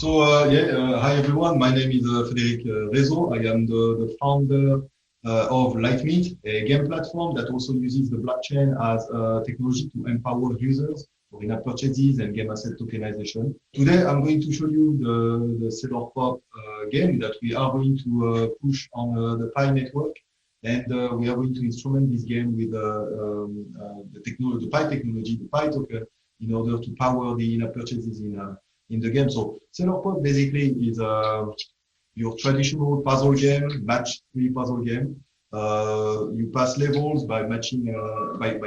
Hi everyone. My name is Frédéric Rezo. I am the founder of LiteMint, a game platform that also uses the blockchain as technology to empower users for in-app purchases and game asset tokenization. Today, I'm going to show you the Sailor Pop game that we are going to push on the Pi network, and we are going to instrument this game with the Pi technology, the Pi token, in order to power the in-app purchases in the game. So Sailor Pop basically is your traditional puzzle game, match 3 puzzle game. You pass levels by matching, by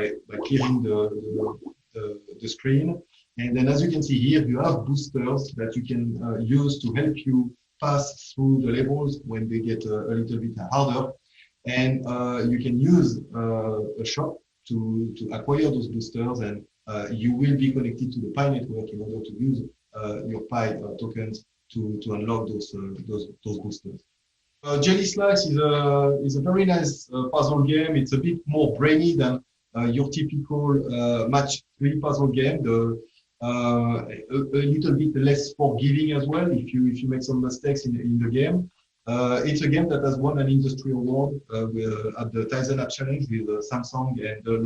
clearing the screen. And then as you can see here, you have boosters that you can use to help you pass through the levels when they get a little bit harder. And you can use a shop to acquire those boosters, and you will be connected to the Pi network in order to use your Pi tokens to unlock those boosters. Jelly Slice is a very nice puzzle game. It's a bit more brainy than your typical match 3 puzzle game. A little bit less forgiving as well if you make some mistakes in the game. It's a game that has won an industry award at the Tizen App Challenge with Samsung and the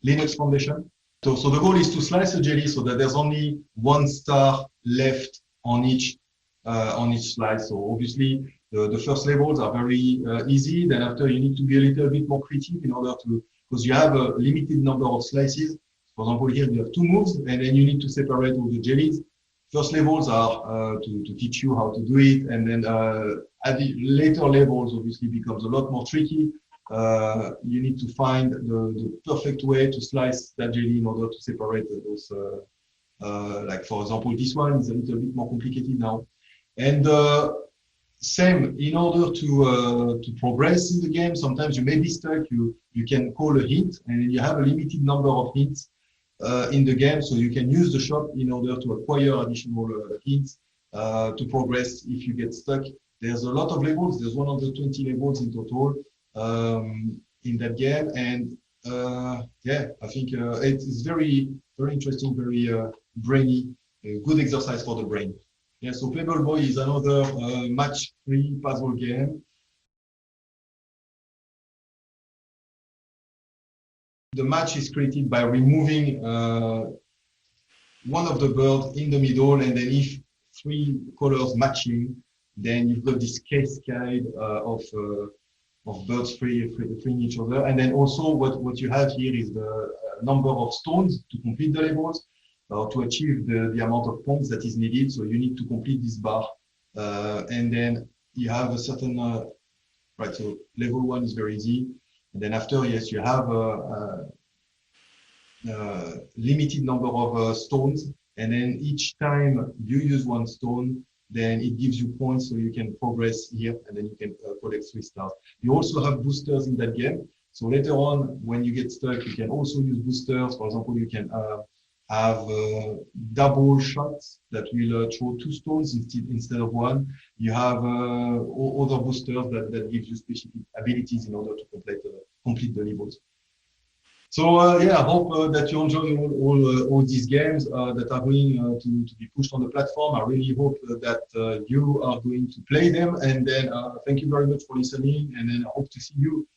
Linux Foundation. So the goal is to slice a jelly so that there's only 1 star left on each slice. So obviously the first levels are very easy. Then after you need to be a little bit more creative in order to, because you have a limited number of slices. For example, here you have 2 moves, and then you need to separate all the jellies. First levels are to teach you how to do it, and then at the later levels obviously becomes a lot more tricky. You need to find the perfect way to slice that jelly in order to separate those. Like for example, this one is a little bit more complicated now. And same, in order to progress in the game, sometimes you may be stuck. You can call a hint, and you have a limited number of hints in the game, so you can use the shop in order to acquire additional hints to progress if you get stuck. There's a lot of levels. There's 120 levels in total in that game, and I think it's very interesting, very brainy, good exercise for the brain. Yeah, so Pebble Boy is another match 3 puzzle game. The match is created by removing one of the birds in the middle, and then if 3 colors matching, then you've got this cascade of birds freeing each other. And then also what you have here is the number of stones to complete the levels, or to achieve the amount of points that is needed. So you need to complete this bar. And then you have a certain, right, so level 1 is very easy. And then after, yes, you have a limited number of stones. And then each time you use 1 stone, then it gives you points so you can progress here, and then you can collect 3 stars. You also have boosters in that game. So later on, when you get stuck, you can also use boosters. For example, you can have double shots that will throw 2 stones instead of 1. You have other boosters that give you specific abilities in order to complete the levels. So I hope that you enjoy all these games that are going to be pushed on the platform. I really hope that you are going to play them. And then thank you very much for listening. And then I hope to see you